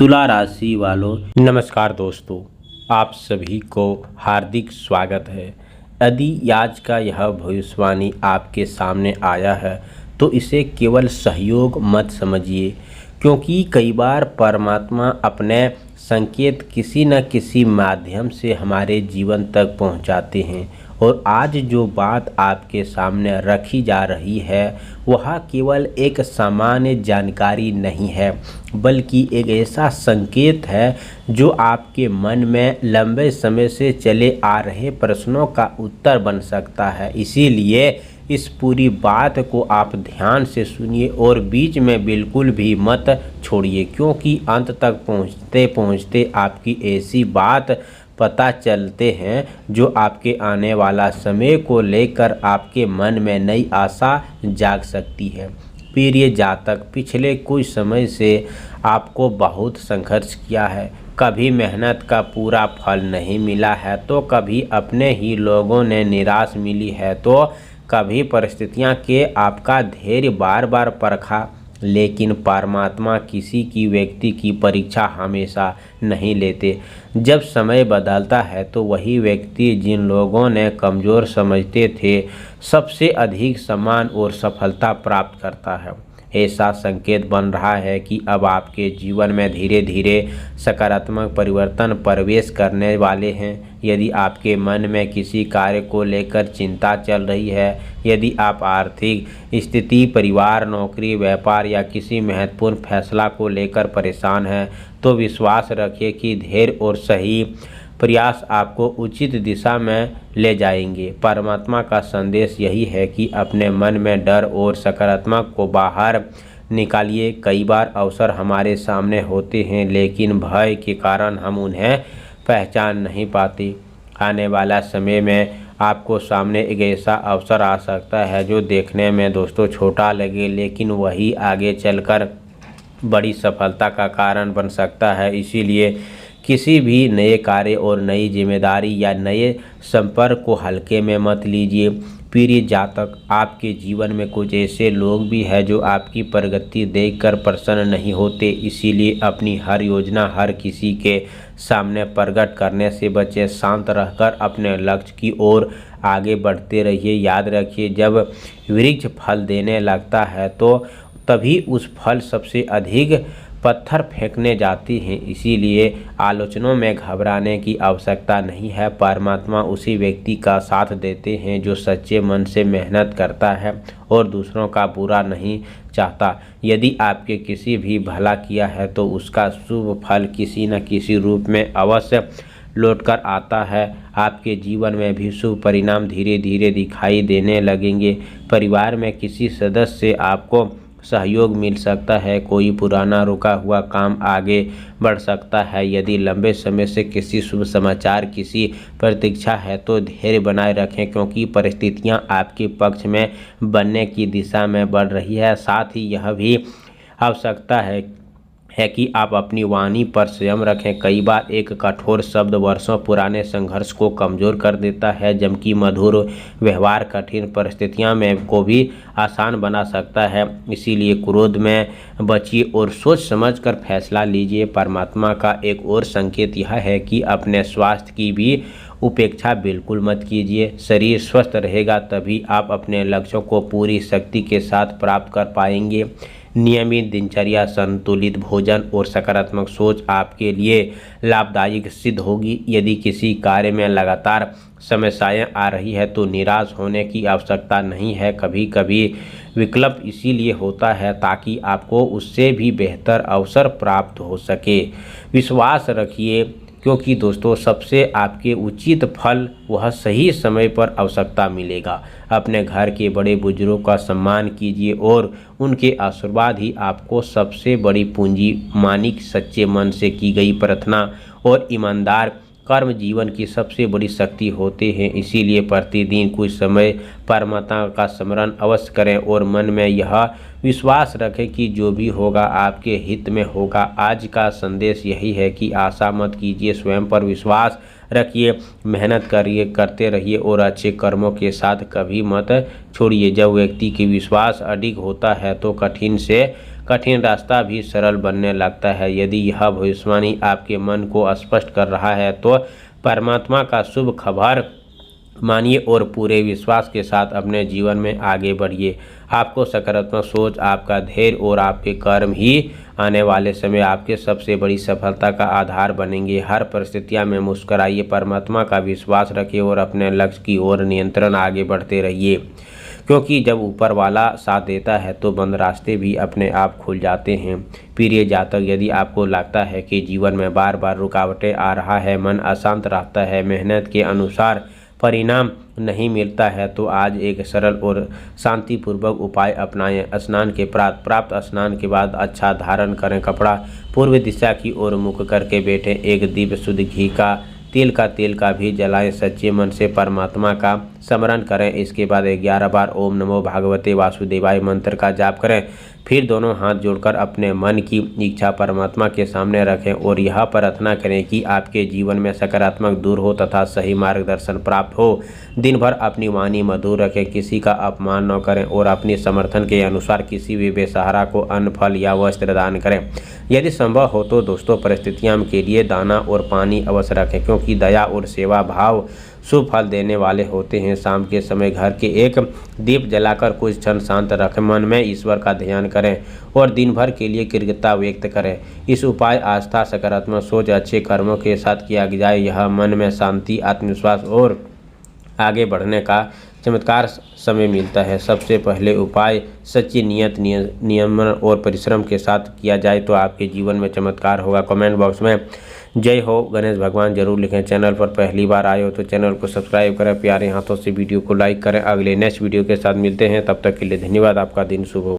तुला राशि वालों, नमस्कार दोस्तों। आप सभी को हार्दिक स्वागत है। यदि आज का यह भविष्यवाणी आपके सामने आया है तो इसे केवल सहयोग मत समझिए, क्योंकि कई बार परमात्मा अपने संकेत किसी न किसी माध्यम से हमारे जीवन तक पहुंचाते हैं। और आज जो बात आपके सामने रखी जा रही है वह केवल एक सामान्य जानकारी नहीं है, बल्कि एक ऐसा संकेत है जो आपके मन में लंबे समय से चले आ रहे प्रश्नों का उत्तर बन सकता है। इसीलिए इस पूरी बात को आप ध्यान से सुनिए और बीच में बिल्कुल भी मत छोड़िए, क्योंकि अंत तक पहुँचते पहुँचते आपकी ऐसी बात पता चलते हैं जो आपके आने वाला समय को लेकर आपके मन में नई आशा जाग सकती है। प्रिय जातक, पिछले कुछ समय से आपको बहुत संघर्ष किया है। कभी मेहनत का पूरा फल नहीं मिला है तो कभी अपने ही लोगों ने निराश मिली है, तो कभी परिस्थितियां के आपका धैर्य बार बार परखा। लेकिन परमात्मा किसी की व्यक्ति की परीक्षा हमेशा नहीं लेते। जब समय बदलता है तो वही व्यक्ति जिन लोगों ने कमज़ोर समझते थे सबसे अधिक सम्मान और सफलता प्राप्त करता है। ऐसा संकेत बन रहा है कि अब आपके जीवन में धीरे धीरे सकारात्मक परिवर्तन प्रवेश करने वाले हैं। यदि आपके मन में किसी कार्य को लेकर चिंता चल रही है, यदि आप आर्थिक स्थिति, परिवार, नौकरी, व्यापार या किसी महत्वपूर्ण फैसला को लेकर परेशान हैं, तो विश्वास रखिए कि धैर्य और सही प्रयास आपको उचित दिशा में ले जाएंगे। परमात्मा का संदेश यही है कि अपने मन में डर और सकारात्मक को बाहर निकालिए। कई बार अवसर हमारे सामने होते हैं, लेकिन भय के कारण हम उन्हें पहचान नहीं पाते। आने वाला समय में आपको सामने एक ऐसा अवसर आ सकता है जो देखने में दोस्तों छोटा लगे, लेकिन वही आगे चलकर बड़ी सफलता का कारण बन सकता है। इसीलिए किसी भी नए कार्य और नई जिम्मेदारी या नए संपर्क को हल्के में मत लीजिए। प्रिय जातक, आपके जीवन में कुछ ऐसे लोग भी हैं जो आपकी प्रगति देखकर प्रसन्न नहीं होते। इसीलिए अपनी हर योजना हर किसी के सामने प्रकट करने से बचें। शांत रहकर अपने लक्ष्य की ओर आगे बढ़ते रहिए। याद रखिए, जब वृक्ष फल देने लगता है तो तभी उस फल सबसे अधिक पत्थर फेंकने जाती हैं। इसीलिए आलोचनाओं में घबराने की आवश्यकता नहीं है। परमात्मा उसी व्यक्ति का साथ देते हैं जो सच्चे मन से मेहनत करता है और दूसरों का बुरा नहीं चाहता। यदि आपके किसी भी भला किया है तो उसका शुभ फल किसी न किसी रूप में अवश्य लौटकर आता है। आपके जीवन में भी शुभ परिणाम धीरे धीरे दिखाई देने लगेंगे। परिवार में किसी सदस्य से आपको सहयोग मिल सकता है। कोई पुराना रुका हुआ काम आगे बढ़ सकता है। यदि लंबे समय से किसी शुभ समाचार की प्रतीक्षा है तो धैर्य बनाए रखें, क्योंकि परिस्थितियां आपके पक्ष में बनने की दिशा में बढ़ रही है। साथ ही यह भी आवश्यकता है कि आप अपनी वाणी पर संयम रखें। कई बार एक कठोर शब्द वर्षों पुराने संघर्ष को कमज़ोर कर देता है, जबकि मधुर व्यवहार कठिन परिस्थितियों में को भी आसान बना सकता है। इसीलिए क्रोध में बचिए और सोच समझकर फैसला लीजिए। परमात्मा का एक और संकेत यह है कि अपने स्वास्थ्य की भी उपेक्षा बिल्कुल मत कीजिए। शरीर स्वस्थ रहेगा तभी आप अपने लक्ष्यों को पूरी शक्ति के साथ प्राप्त कर पाएंगे। नियमित दिनचर्या, संतुलित भोजन और सकारात्मक सोच आपके लिए लाभदायक सिद्ध होगी। यदि किसी कार्य में लगातार समस्याएं आ रही है तो निराश होने की आवश्यकता नहीं है। कभी कभी विकल्प इसीलिए होता है ताकि आपको उससे भी बेहतर अवसर प्राप्त हो सके। विश्वास रखिए, क्योंकि दोस्तों सबसे आपके उचित फल वह सही समय पर आवश्यकता मिलेगा। अपने घर के बड़े बुजुर्गों का सम्मान कीजिए और उनके आशीर्वाद ही आपको सबसे बड़ी पूंजी मानिक। सच्चे मन से की गई प्रार्थना और ईमानदार कर्म जीवन की सबसे बड़ी शक्ति होते हैं। इसीलिए प्रतिदिन कुछ समय परमात्मा का स्मरण अवश्य करें और मन में यह विश्वास रखें कि जो भी होगा आपके हित में होगा। आज का संदेश यही है कि आशा मत कीजिए, स्वयं पर विश्वास रखिए, मेहनत करते रहिए और अच्छे कर्मों के साथ कभी मत छोड़िए। जब व्यक्ति की विश्वास अडिग होता है तो कठिन से कठिन रास्ता भी सरल बनने लगता है। यदि यह भविष्यवाणी आपके मन को स्पष्ट कर रहा है तो परमात्मा का शुभ खबर मानिए और पूरे विश्वास के साथ अपने जीवन में आगे बढ़िए। आपको सकारात्मक सोच, आपका धैर्य और आपके कर्म ही आने वाले समय आपके सबसे बड़ी सफलता का आधार बनेंगे। हर परिस्थितियों में मुस्कुराइए, परमात्मा का विश्वास रखिए और अपने लक्ष्य की ओर निरंतर आगे बढ़ते रहिए, क्योंकि जब ऊपर वाला साथ देता है तो बंद रास्ते भी अपने आप खुल जाते हैं। प्रिय जातक, यदि आपको लगता है कि जीवन में बार बार रुकावटें आ रहा है, मन अशांत रहता है, मेहनत के अनुसार परिणाम नहीं मिलता है, तो आज एक सरल और शांतिपूर्वक उपाय अपनाएं। स्नान के प्राप्त स्नान के बाद अच्छा धारण करें, कपड़ा पूर्व दिशा की ओर मुख करके बैठें, एक दीप शुद्ध घी का तेल का भी जलाएं, सच्चे मन से परमात्मा का स्मरण करें। इसके बाद 11 बार ओम नमो भगवते वासुदेवाय मंत्र का जाप करें। फिर दोनों हाथ जोड़कर अपने मन की इच्छा परमात्मा के सामने रखें और यह प्रार्थना करें कि आपके जीवन में सकारात्मक दूर हो तथा सही मार्गदर्शन प्राप्त हो। दिन भर अपनी वाणी मधुर रखें, किसी का अपमान न करें और अपनी समर्थन के अनुसार किसी भी बेसहारा को अन्न, फल या वस्त्र दान करें। यदि संभव हो तो दोस्तों परिस्थितियों के लिए दाना और पानी अवश्य रखें, क्योंकि दया और सेवा भाव शुभ फल देने वाले होते हैं। शाम के समय घर के एक दीप जलाकर कुछ क्षण शांत रखें, मन में ईश्वर का ध्यान करें और दिन भर के लिए कृतज्ञता व्यक्त करें। इस उपाय आस्था, सकारात्मक सोच, अच्छे कर्मों के साथ किया जाए। यह मन में शांति, आत्मविश्वास और आगे बढ़ने का चमत्कार समय मिलता है। सबसे पहले उपाय सच्ची नियत, नियमन और परिश्रम के साथ किया जाए तो आपके जीवन में चमत्कार होगा। कमेंट बॉक्स में जय हो गणेश भगवान जरूर लिखें। चैनल पर पहली बार आए हो तो चैनल को सब्सक्राइब करें, प्यारे हाथों से वीडियो को लाइक करें। अगले नेक्स्ट वीडियो के साथ मिलते हैं, तब तक के लिए धन्यवाद। आपका दिन शुभ हो।